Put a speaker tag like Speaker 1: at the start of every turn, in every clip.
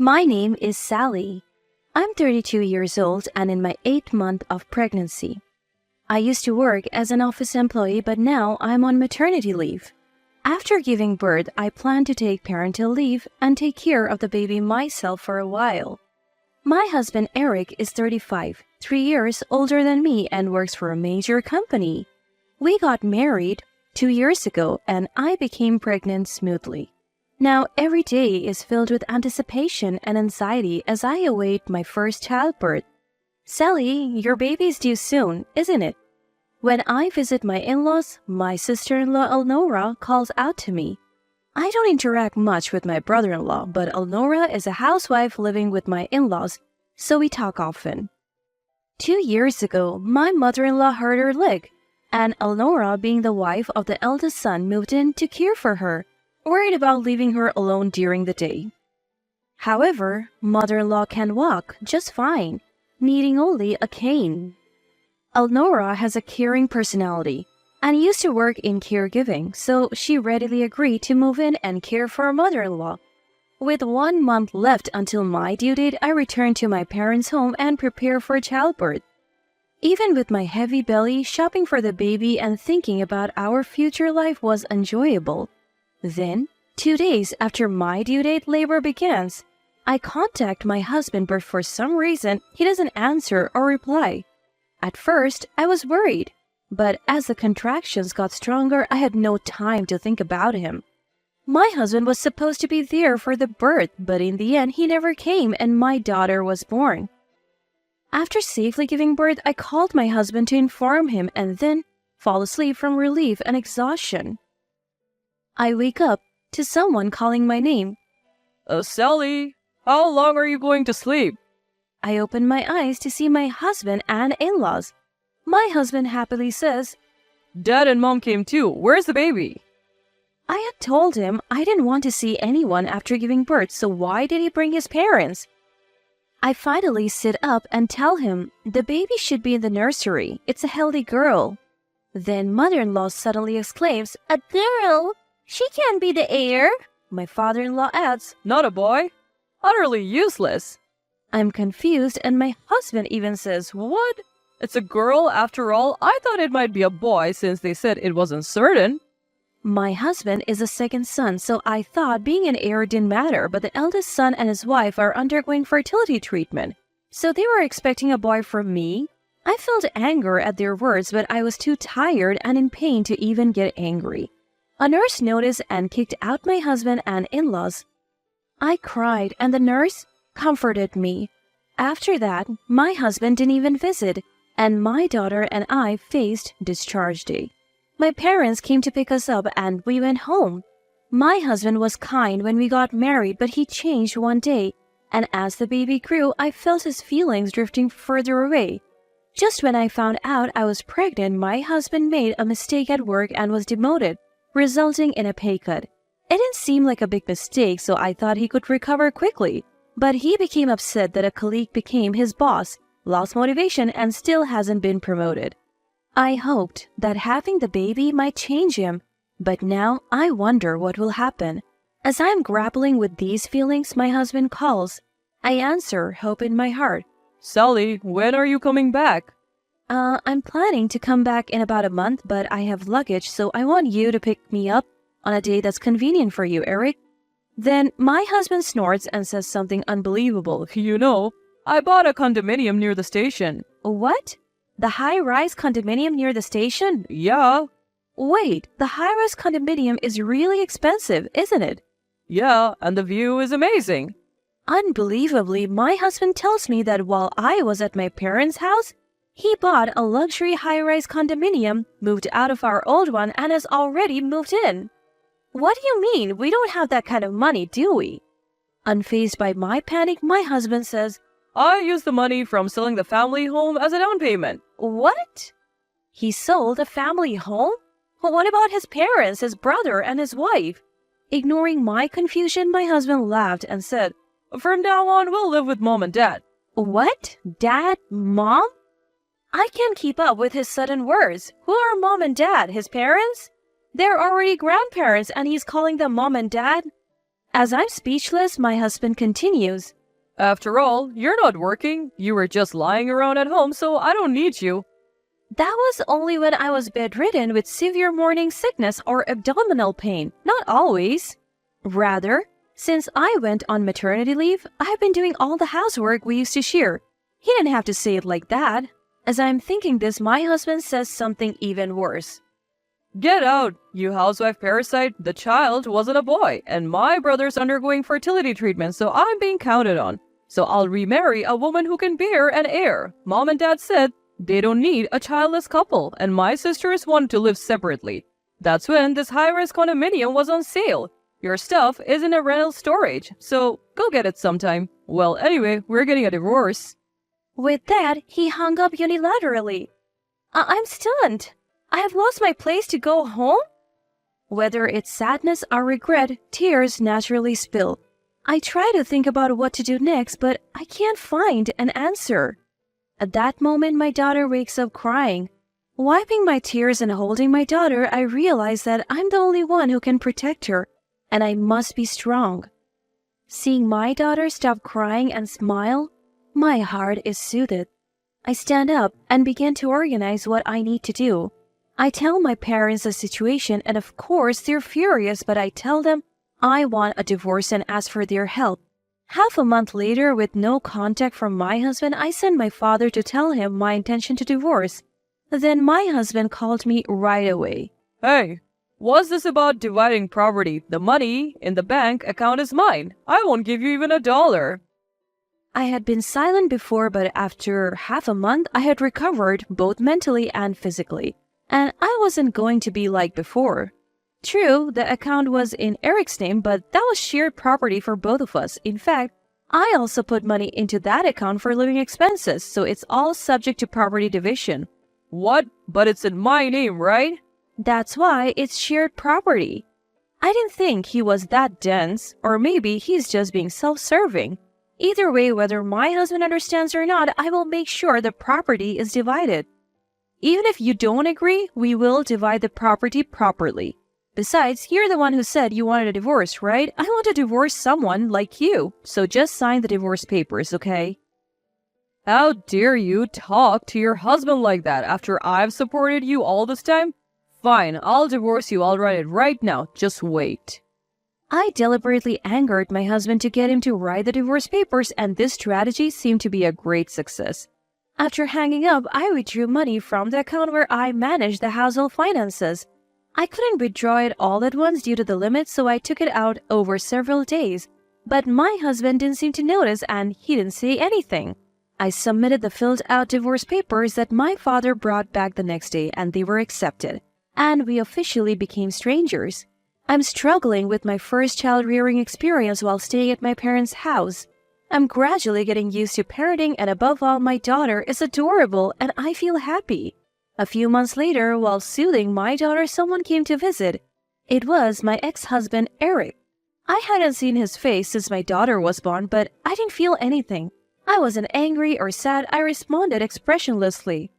Speaker 1: My name is Sally. I'm 32 years old and in my 8th month of pregnancy. I used to work as an office employee, but now I'm on maternity leave. After giving birth, I plan to take parental leave and take care of the baby myself for a while. My husband Eric is 35, 3 years older than me and works for a major company. We got married 2 years ago and I became pregnant smoothly. Now every day is filled with anticipation and anxiety as I await my first childbirth. Sally, your baby's due soon, isn't it? When I visit my in-laws, my sister-in-law Elnora calls out to me. I don't interact much with my brother-in-law, but Elnora is a housewife living with my in-laws, so we talk often. 2 years ago, my mother-in-law hurt her leg, and Elnora, being the wife of the eldest son, moved in to care for her, worried about leaving her alone during the day. However, mother-in-law can walk just fine, needing only a cane. Elnora has a caring personality and used to work in caregiving, so she readily agreed to move in and care for her mother-in-law. With 1 month left until my due date, I returned to my parents' home and prepared for childbirth. Even with my heavy belly, shopping for the baby and thinking about our future life was enjoyable. Then, 2 days after my due date, labor begins. I contact my husband, but for some reason, he doesn't answer or reply. At first, I was worried, but as the contractions got stronger, I had no time to think about him. My husband was supposed to be there for the birth, but in the end, he never came and my daughter was born. After safely giving birth, I called my husband to inform him and then fall asleep from relief and exhaustion. I wake up to someone calling my name.
Speaker 2: Sally, how long are you going to sleep?
Speaker 1: I open my eyes to see my husband and in-laws. My husband happily says,
Speaker 2: Dad and Mom came too. Where's the baby?
Speaker 1: I had told him I didn't want to see anyone after giving birth, so why did he bring his parents? I finally sit up and tell him the baby should be in the nursery. It's a healthy girl. Then mother-in-law suddenly exclaims, "A girl? She can't be the heir." My father-in-law adds,
Speaker 2: Not a boy? Utterly useless.
Speaker 1: I'm confused and my husband even says,
Speaker 2: What? It's a girl after all? I thought it might be a boy since they said it wasn't certain.
Speaker 1: My husband is a second son, so I thought being an heir didn't matter, but the eldest son and his wife are undergoing fertility treatment, so they were expecting a boy from me. I felt anger at their words, but I was too tired and in pain to even get angry. A nurse noticed and kicked out my husband and in-laws. I cried and the nurse comforted me. After that, my husband didn't even visit, and my daughter and I faced discharge day. My parents came to pick us up and we went home. My husband was kind when we got married, but he changed one day, and as the baby grew, I felt his feelings drifting further away. Just when I found out I was pregnant, my husband made a mistake at work and was demoted, resulting in a pay cut. It didn't seem like a big mistake, so I thought he could recover quickly. But he became upset that a colleague became his boss, lost motivation, and still hasn't been promoted. I hoped that having the baby might change him, but now I wonder what will happen. As I'm grappling with these feelings, my husband calls. I answer, hope in my heart.
Speaker 2: Sally, when are you coming back?
Speaker 1: I'm planning to come back in about a month, but I have luggage, so I want you to pick me up on a day that's convenient for you, Eric. Then my husband snorts and says something unbelievable.
Speaker 2: You know, I bought a condominium near the station.
Speaker 1: What? The high-rise condominium near the station?
Speaker 2: Yeah.
Speaker 1: Wait, the high-rise condominium is really expensive, isn't it?
Speaker 2: Yeah, and the view is amazing.
Speaker 1: Unbelievably, my husband tells me that while I was at my parents' house, he bought a luxury high-rise condominium, moved out of our old one, and has already moved in. What do you mean? We don't have that kind of money, do we? Unfazed by my panic, my husband says,
Speaker 2: I used the money from selling the family home as a down payment.
Speaker 1: What? He sold a family home? Well, what about his parents, his brother, and his wife? Ignoring my confusion, my husband laughed and said,
Speaker 2: From now on, we'll live with Mom and Dad.
Speaker 1: What? Dad? Mom? I can't keep up with his sudden words. Who are Mom and Dad? His parents? They're already grandparents and he's calling them Mom and Dad? As I'm speechless, my husband continues.
Speaker 2: After all, you're not working. You were just lying around at home, so I don't need you.
Speaker 1: That was only when I was bedridden with severe morning sickness or abdominal pain, not always. Rather, since I went on maternity leave, I've been doing all the housework we used to share. He didn't have to say it like that. As I'm thinking this, my husband says something even worse.
Speaker 2: Get out, you housewife parasite. The child wasn't a boy, and my brother's undergoing fertility treatment, so I'm being counted on. So I'll remarry a woman who can bear an heir. Mom and Dad said they don't need a childless couple, and my sisters wanted to live separately. That's when this high-rise condominium was on sale. Your stuff is in a rental storage, so go get it sometime. Well, anyway, we're getting a divorce.
Speaker 1: With that, he hung up unilaterally. I'm stunned. I have lost my place to go home? Whether it's sadness or regret, tears naturally spill. I try to think about what to do next, but I can't find an answer. At that moment, my daughter wakes up crying. Wiping my tears and holding my daughter, I realize that I'm the only one who can protect her, and I must be strong. Seeing my daughter stop crying and smile, my heart is soothed. I stand up and begin to organize what I need to do. I tell my parents the situation, and of course they're furious, but I tell them I want a divorce and ask for their help. Half a month later, with no contact from my husband, I sent my father to tell him my intention to divorce. Then my husband called me right away.
Speaker 2: Hey, what's this about dividing property? The money in the bank account is mine. I won't give you even $1.
Speaker 1: I had been silent before, but after half a month, I had recovered both mentally and physically. And I wasn't going to be like before. True, the account was in Eric's name, but that was shared property for both of us. In fact, I also put money into that account for living expenses, so it's all subject to property division.
Speaker 2: What? But it's in my name, right?
Speaker 1: That's why it's shared property. I didn't think he was that dense, or maybe he's just being self-serving. Either way, whether my husband understands or not, I will make sure the property is divided. Even if you don't agree, we will divide the property properly. Besides, you're the one who said you wanted a divorce, right? I want to divorce someone like you, so just sign the divorce papers, okay?
Speaker 2: How dare you talk to your husband like that after I've supported you all this time? Fine, I'll divorce you. I'll write it right now. Just wait.
Speaker 1: I deliberately angered my husband to get him to write the divorce papers, and this strategy seemed to be a great success. After hanging up, I withdrew money from the account where I managed the household finances. I couldn't withdraw it all at once due to the limit, so I took it out over several days. But my husband didn't seem to notice, and he didn't say anything. I submitted the filled-out divorce papers that my father brought back the next day, and they were accepted. And we officially became strangers. I'm struggling with my first child-rearing experience while staying at my parents' house. I'm gradually getting used to parenting, and above all, my daughter is adorable and I feel happy. A few months later, while soothing my daughter, someone came to visit. It was my ex-husband, Eric. I hadn't seen his face since my daughter was born, but I didn't feel anything. I wasn't angry or sad. I responded expressionlessly.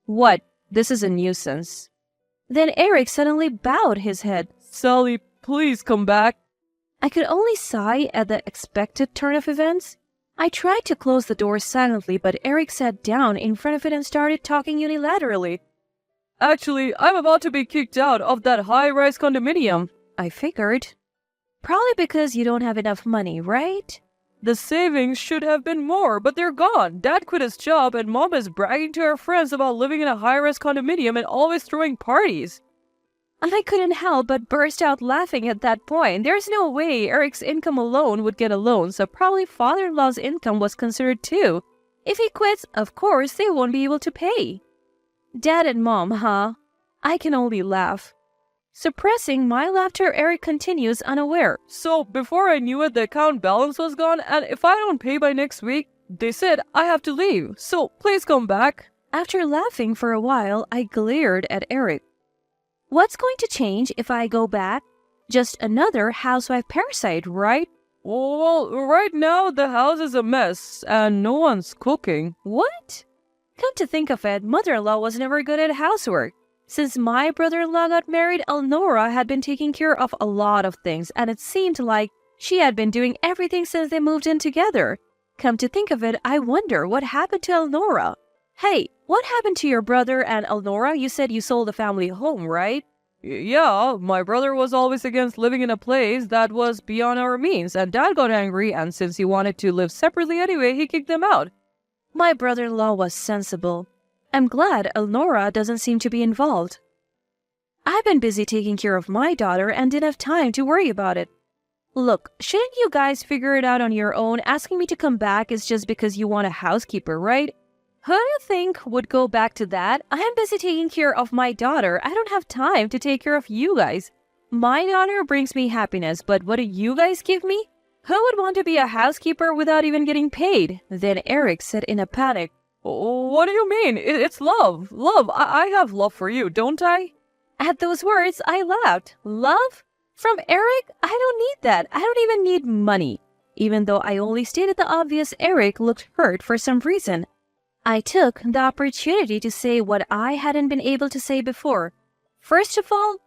Speaker 1: What? This is a nuisance. Then Eric suddenly bowed his head.
Speaker 2: Sally, please come back.
Speaker 1: I could only sigh at the expected turn of events. I tried to close the door silently, but Eric sat down in front of it and started talking unilaterally.
Speaker 2: Actually, I'm about to be kicked out of that high-rise condominium.
Speaker 1: I figured. Probably because you don't have enough money, right?
Speaker 2: The savings should have been more, but they're gone. Dad quit his job and Mom is bragging to her friends about living in a high-rise condominium and always throwing parties.
Speaker 1: I couldn't help but burst out laughing at that point. There's no way Eric's income alone would get a loan, so probably father-in-law's income was considered too. If he quits, of course, they won't be able to pay. Dad and Mom, huh? I can only laugh. Suppressing my laughter, Eric continues unaware.
Speaker 2: So, before I knew it, the account balance was gone, and if I don't pay by next week, they said I have to leave. So, please come back.
Speaker 1: After laughing for a while, I glared at Eric. What's going to change if I go back? Just another housewife parasite, right?
Speaker 2: Well, right now the house is a mess and no one's cooking.
Speaker 1: What? Come to think of it, mother-in-law was never good at housework. Since my brother-in-law got married, Elnora had been taking care of a lot of things, and it seemed like She had been doing everything since they moved in together. Come to think of it, I wonder what happened to Elnora. Hey, what happened to your brother and Elnora? You said you sold the family home, right?
Speaker 2: Yeah, my brother was always against living in a place that was beyond our means, and Dad got angry, and since he wanted to live separately anyway, he kicked them out.
Speaker 1: My brother-in-law was sensible. I'm glad Elnora doesn't seem to be involved. I've been busy taking care of my daughter and didn't have time to worry about it. Look, shouldn't you guys figure it out on your own? Asking me to come back is just because you want a housekeeper, right? Who do you think would go back to that? I'm busy taking care of my daughter. I don't have time to take care of you guys. My daughter brings me happiness, but what do you guys give me? Who would want to be a housekeeper without even getting paid? Then Eric said in a panic,
Speaker 2: What do you mean? It's love. Love. I have love for you, don't I?
Speaker 1: At those words, I laughed. Love? From Eric? I don't need that. I don't even need money. Even though I only stated the obvious, Eric looked hurt for some reason. I took the opportunity to say what I hadn't been able to say before. First of all,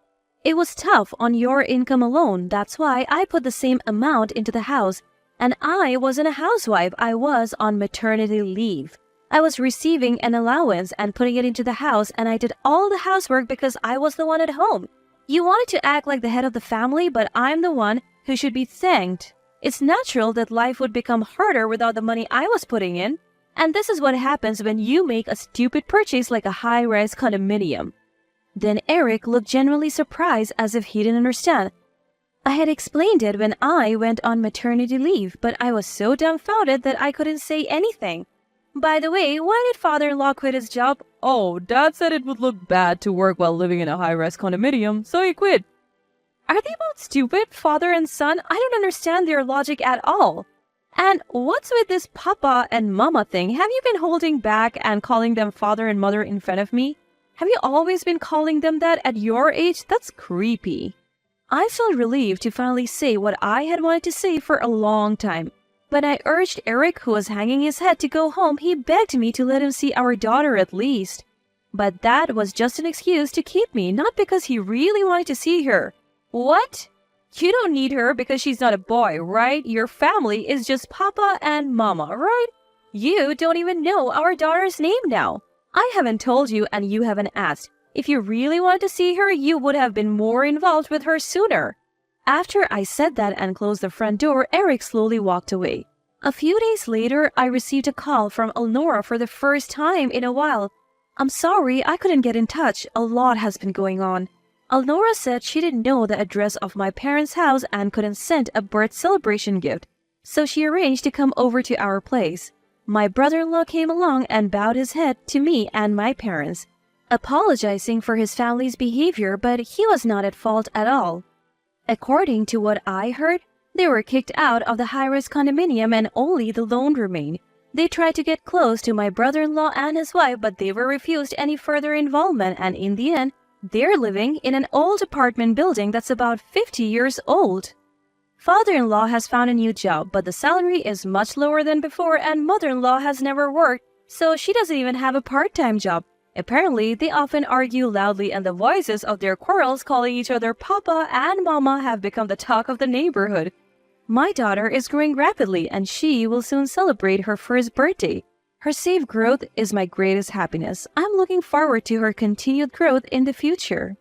Speaker 1: it was tough on your income alone. That's why I put the same amount into the house. And I wasn't a housewife. I was on maternity leave. I was receiving an allowance and putting it into the house, and I did all the housework because I was the one at home. You wanted to act like the head of the family, but I'm the one who should be thanked. It's natural that life would become harder without the money I was putting in. And this is what happens when you make a stupid purchase like a high-rise condominium. Then Eric looked genuinely surprised as if he didn't understand. I had explained it when I went on maternity leave, but I was so dumbfounded that I couldn't say anything. By the way, why did father-in-law quit his job?
Speaker 2: Oh, Dad said it would look bad to work while living in a high-rise condominium, so he quit.
Speaker 1: Are they both stupid, father and son? I don't understand their logic at all. And what's with this papa and mama thing? Have you been holding back and calling them father and mother in front of me? Have you always been calling them that at your age? That's creepy. I felt relieved to finally say what I had wanted to say for a long time. When I urged Eric, who was hanging his head, to go home, he begged me to let him see our daughter at least. But that was just an excuse to keep me, not because he really wanted to see her. What? You don't need her because she's not a boy, right? Your family is just Papa and Mama, right? You don't even know our daughter's name now. I haven't told you and you haven't asked. If you really wanted to see her, you would have been more involved with her sooner. After I said that and closed the front door, Eric slowly walked away. A few days later, I received a call from Elnora for the first time in a while. I'm sorry, I couldn't get in touch. A lot has been going on. Elnora said she didn't know the address of my parents' house and couldn't send a birth celebration gift, so she arranged to come over to our place. My brother-in-law came along and bowed his head to me and my parents, apologizing for his family's behavior, but he was not at fault at all. According to what I heard, they were kicked out of the high-rise condominium and only the loan remained. They tried to get close to my brother-in-law and his wife, but they were refused any further involvement, and in the end, they're living in an old apartment building that's about 50 years old. Father-in-law has found a new job, but the salary is much lower than before, and mother-in-law has never worked, so she doesn't even have a part-time job. Apparently, they often argue loudly, and the voices of their quarrels calling each other Papa and Mama have become the talk of the neighborhood. My daughter is growing rapidly, and she will soon celebrate her first birthday. Her safe growth is my greatest happiness. I'm looking forward to her continued growth in the future.